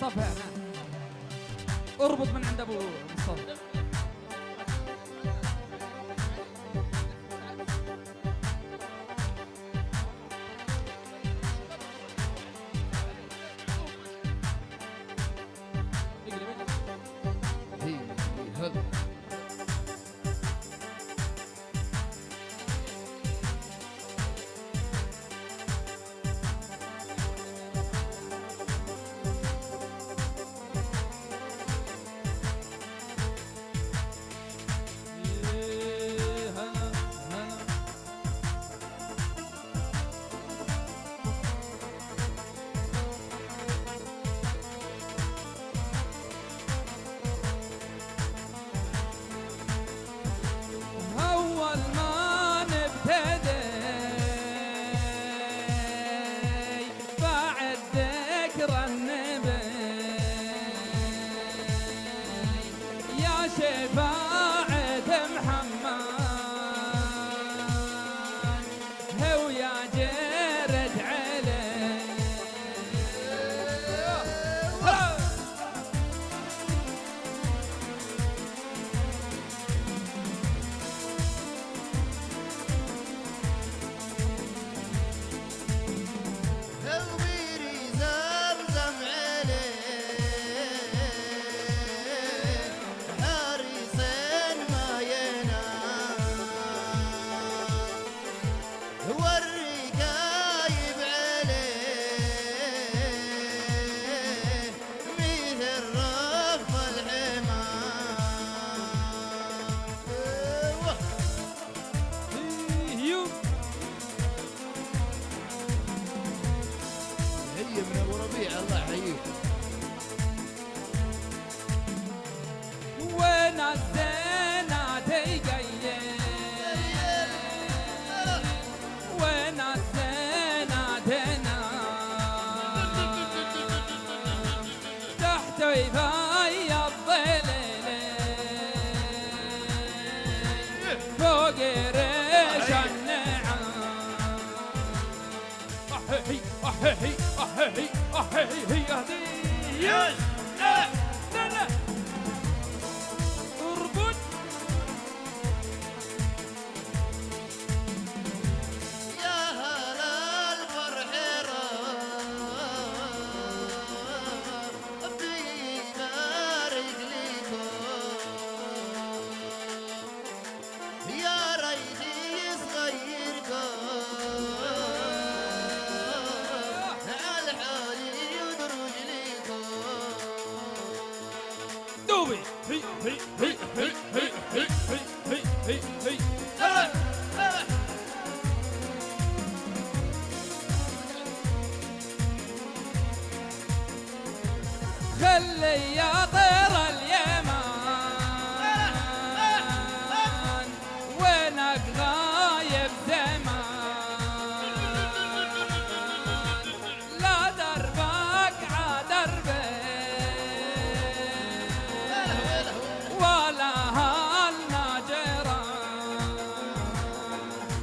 صفها هنا اربط من عند ابو مصطفى. خلي يا طير اليمان وينك غايب زمان لا دربك عدربي ولا هالناجران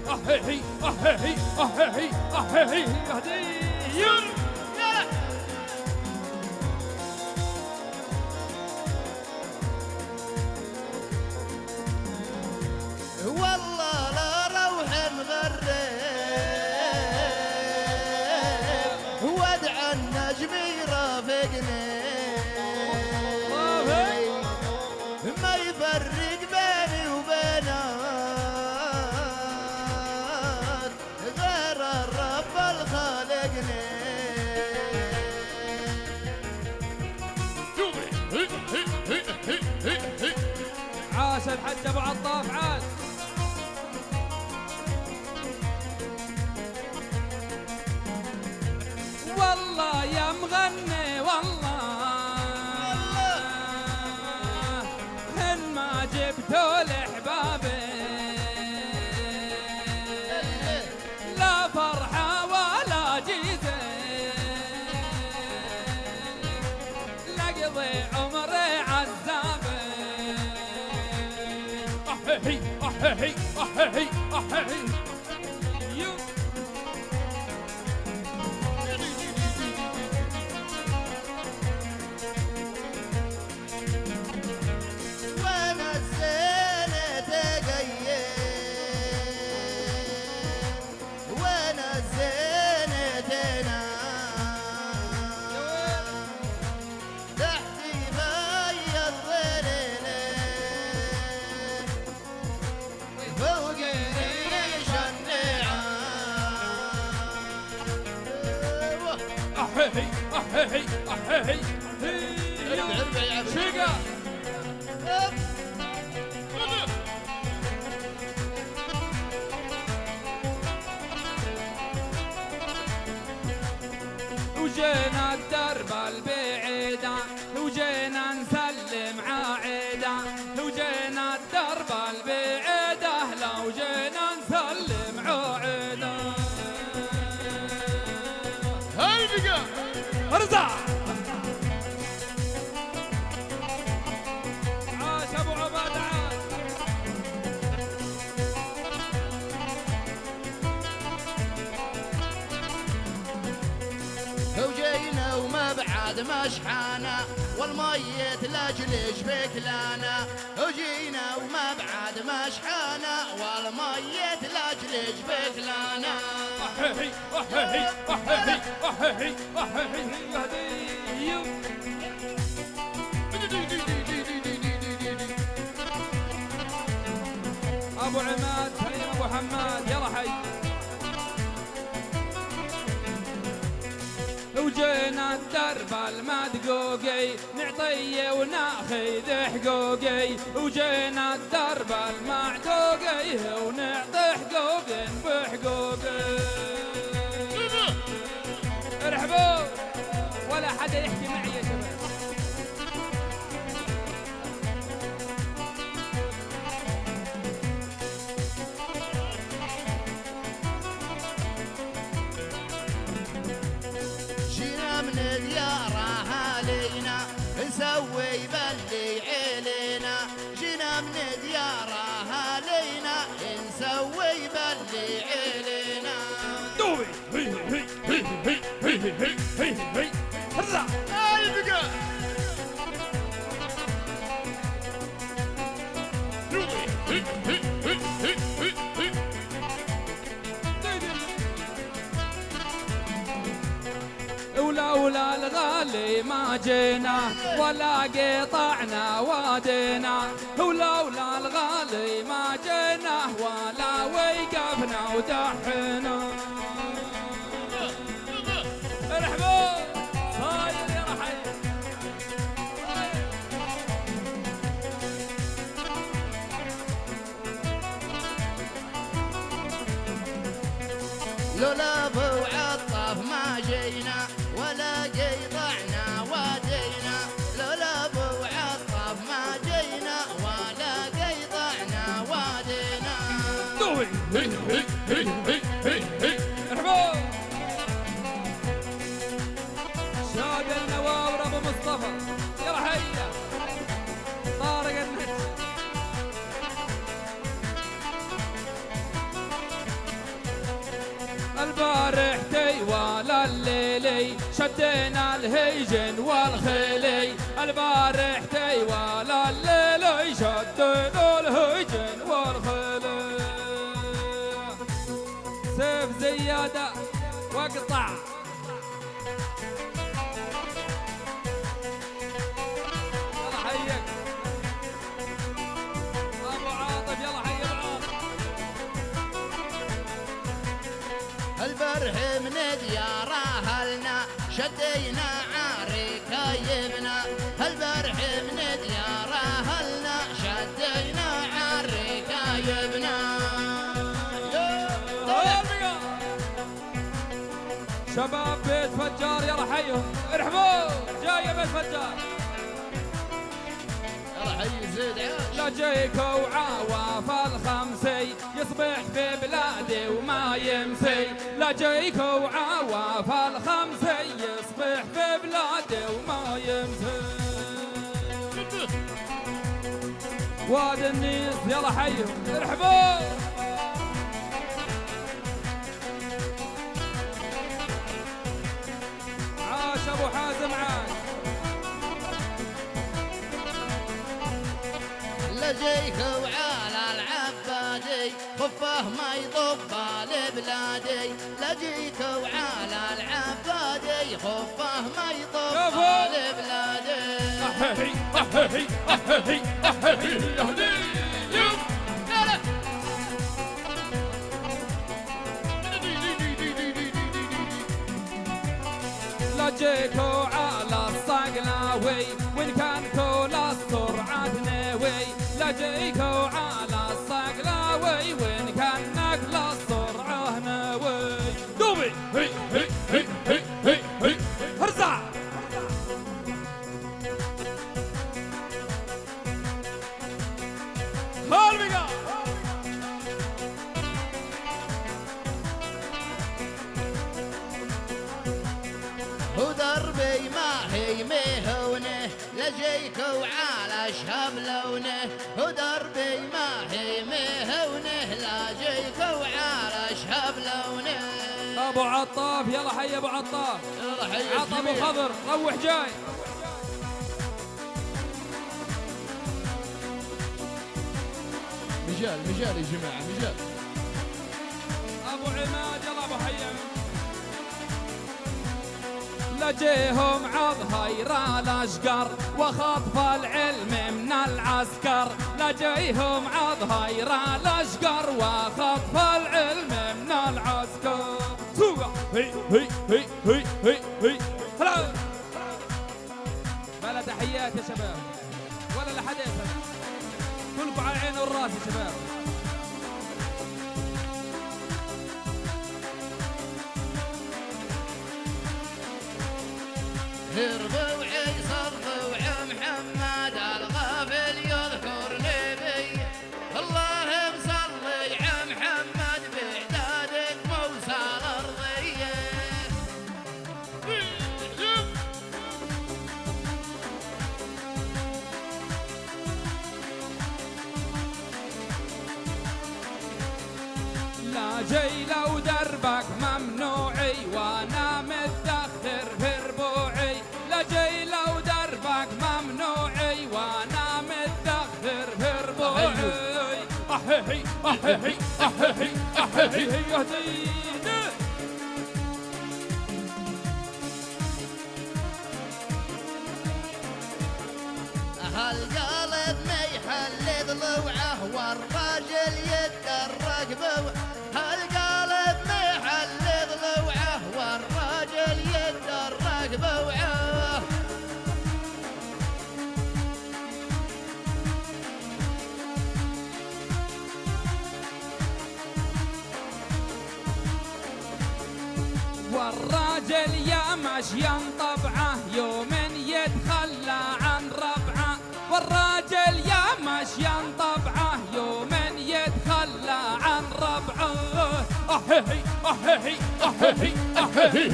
أهي أهي أهي أهي أهي والله لا روح مغرب وادع النجم يرافقني ما يفرق بيني وبينك غير الرب الخالقني. عاش الحج ابو عطاف عاش. والله يا مغني والله هن ما جبتوا لحبابي لا فرحة ولا جيزة لقضي عمري عذابي أهي أهي أهي أهي بعد مشحانة والميت لاجل شبكلانا وجينا وما بعد مشحانة والميت لاجل شبكلانا وحهي وحهي وحهي وحهي وحهي ابو عماد سليم ابو حماد يلا حي وجينا الدرب المدقوقي نعطيه وناخذ حقوقي وجينا الدرب المعدوقي ونعطي حقوق بحقوقي ارحبوا ولا حدا يحكي معي يا شباب من ديار اهالينا نسوي بلي علينا جينا من ديار اهالينا نسوي بلي علينا دوي هي هي هي هي هي هي هي هلا البقى دوي هي هي هي هي ولولا الغالي ما جينا ولا قطعنا وادينا ولولا الغالي ما جينا ولا وقفنا ودحنا ارحبوا صاير يا رحيل لولا ابو عطاف ما جينا ولا قطعنا وادينا لولا ابو عطاف ما جينا ولا قطعنا وادينا دوي هي هي هي هي هي ارحبوا شاد النواور ابو مصطفى يلا حيا طارق النجم البارحتي ولا الليلي شدينا الهيجن والخيلي البارحتي ولا الليلي شدينا الهيجن والخيلي سيف زيادة واقطع يلا حيك ابو عاطف يلا حي ابو عاطف البرح من ديار اهلنا شدينا عاري كايبنا البرح من ديار اهلنا شدينا عاري كايبنا شباب بيت فجار يلا حيهم ارحبوا جايه بيت فجار يلا حي زيد عاش لا جيك وعواف الخمسي يصبح في بلادي وما يمسي لا جيك وعواف الخمسي يصبح في بلادي وما يمسي واد النيس يلا حيهم ارحبوا عاش ابو حازم عاش لجيك وعلى العبادي خفه ما يطب لبلادي لجيك وعلى العبادي خفه ما يطب لبلادي احهي احهي احهي احهي اهدي لجيكو على الصقلاوي وان كان كل السرعة ناوي لجيكو على الصقلاوي وان كان نقل السرعة ناوي دوبي هي هي هي هي هي هي هرزع هالبقى ودربي ما هي مهونه لجيك وعلى شهب لونه ودربي ما هي مهونه لجيك وعلى شهب لونه ابو عطاف يلا حي ابو عطاف. يلا حي عطا ابو خضر روح جاي. مجال مجال يا جماعه مجال. ابو عماد يلا ابو حي. لجيهم عض هيرا الاشقر وخطف العلم من العسكر. لجيهم عض هيرا الاشقر وخطف العلم من العسكر. هي هي هي هي هي هي هلا. بلا تحيات يا شباب ولا لحديث، كلكم على العين والراس يا شباب. ربوعي صرفوع محمد الغافل يذكر نبي. اللهم صلي على محمد بعدادك موسى الارضيه. لا جاي لو دربك ممنوعي وانا متاخر في ربوعي. لا جاي لو دربك ممنوعي وانا متاخر في ربوعي. احهي احهي احهي احهي يهدينا. هالقلب ما يحل ضلوعه والراجل يتدرج بوعه. هالقلب ما يحل ضلوعه والراجل يتدرج بوعه. والراجل يا مشيا طبعه يوم يتخلى عن ربعه. والراجل يا مشيا طبعه يوم يتخلى عن ربعه. احهي احهي احهي احهي.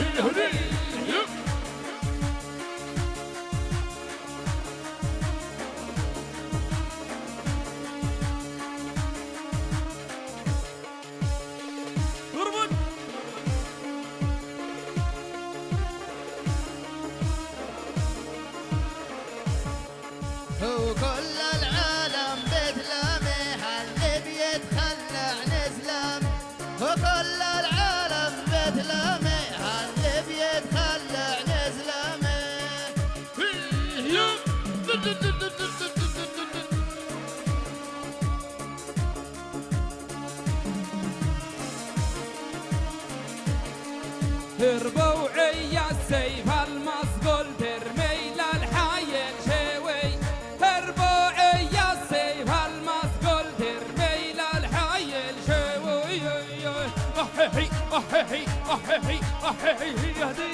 وكل العالم بتلامه اللي بيتخلى عن اسلام. وكل العالم بتلامه اللي بيتخلى عن اسلامه. ربوعي يا السيف المصقول ترمي للحايل شوي. ربوعي يا السيف المصقول ترمي للحايل شوي. احهي احهي احهي احهي يهدي.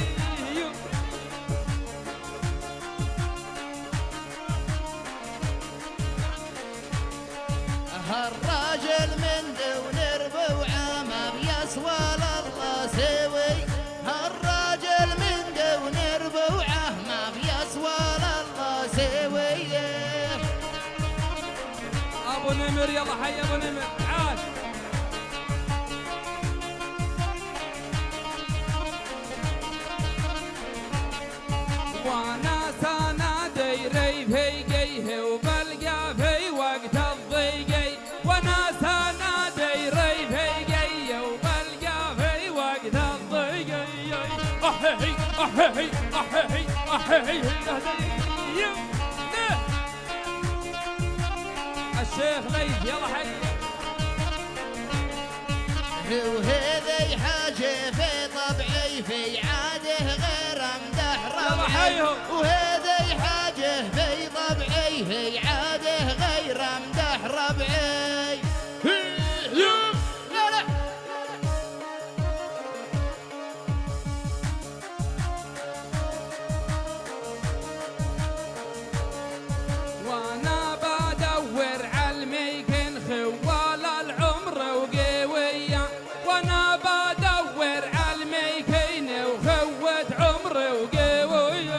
هالراجل من دون ربوعه ما بيسوى لله سوي. هالراجل من دون ربوعه ما بيسوى لله سوي. ابو نمر يلا حي ابو نمر عاش. وانا سانا ديري في جيه وبلقى في وقت الضيقي. وانا سانا ديري في جيه وبلقى في وقت الضيقي. احهي احهي احهي احهي الشيخ ليث يلا حي. وهذي حاجة في طبعي في عاده غير امدح ربعي. وهذي حاجة في طبعي في عاده غير امدح ربعي. لا لا وانا بدور عالميكن خوال العمر وقوية. وانا بدور عالميكن وخوت عمر وقوية.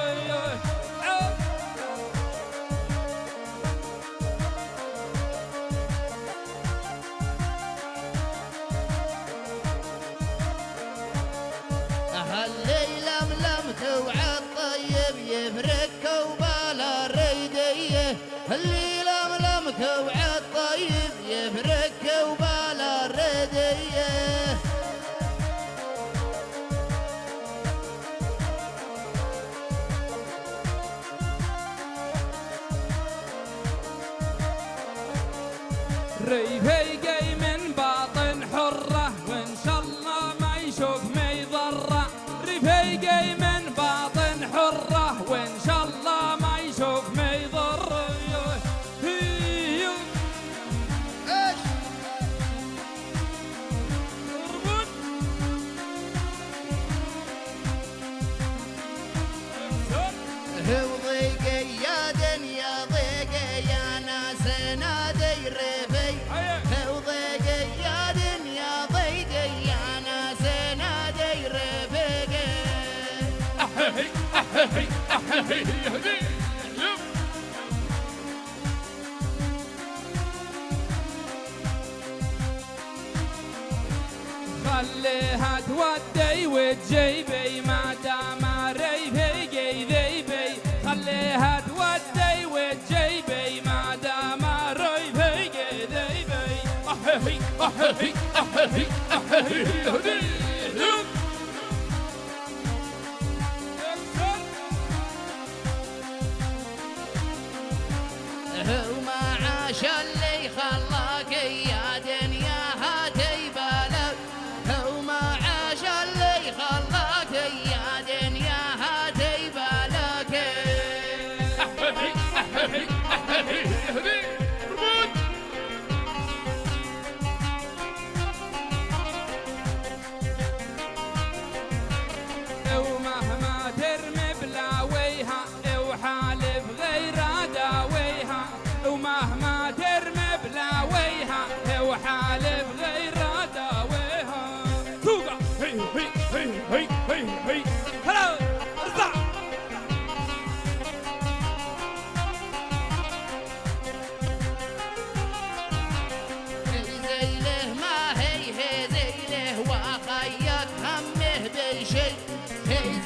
يفرك وبلا رديه اللي لملمك وعد طيب يفرك وبلا رديه ريفي جاي من باطن حرة وإن شاء الله ما يشوف ما يضره ريفي جاي من باطن حرة وإن شاء الله ما يشوف ما يضره ايش هو ضيقي يا دنيا ضيقي يا ناس نادي ريفي هو ضيقي يا دنيا ضيقي يا ناس نادي ريفي خليها تودي وتجيبي ما دام ريفي جيبي خليها تودي وتجيبي ما دام ريفي جيبي وما عاش اللي خلاك يا دنيا هاتي بالك وما عاش اللي خلاك يا دنيا هاتي بالك ومهما ترمي بلاويها وحالف غير داويها ومهما ترمي بلاويها وحالف غير داويها سوقا هي هلا ارزع زيله ما هي زيله وخيك همه بشي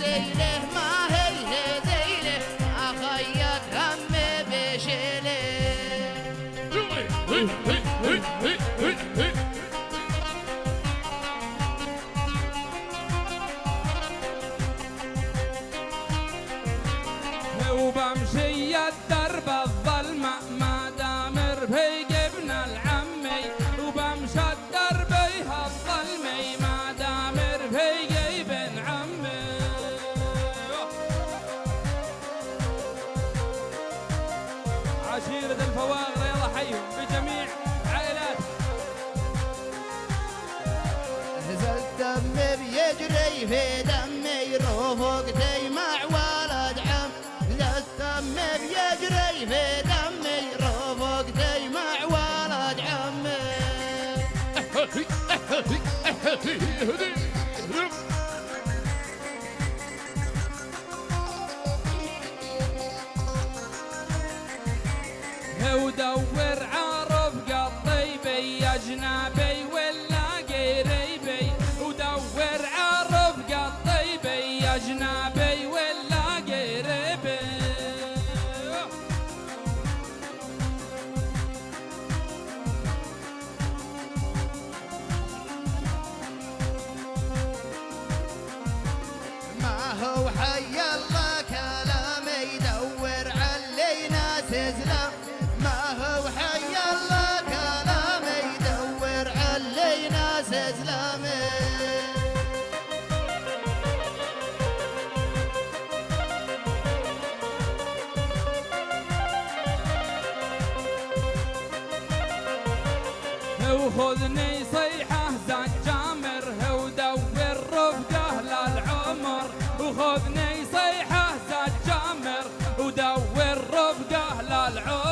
زيله ما هي زيله وخيك همه بشيله وبمشي الدرب الظلمة ما دام رفيق ابن العمي وبمشي الدرب الظلمي ما دام رفيق ابن عمي عشيرة الفواغر يلا حيهم بجميع عائلات هزل دم بيجري في دمي رفقتي مع ولد عم هزل دم بيجري في دمي رفقتي مع ولد عمي ودور عرف قطيبي يا جنابي ولا قريبي ودور عرف قطيبي يا جنابي ولا قريبي ما هو حي الله كلامي يدور علي ناس اسلام ما هو حي الله كلامي يدور علي ناس اسلامي وخذني صيحة زاد جامر ودور رفقه للعمر وخذني صيحة زاد جامر ودور رفقه للعمر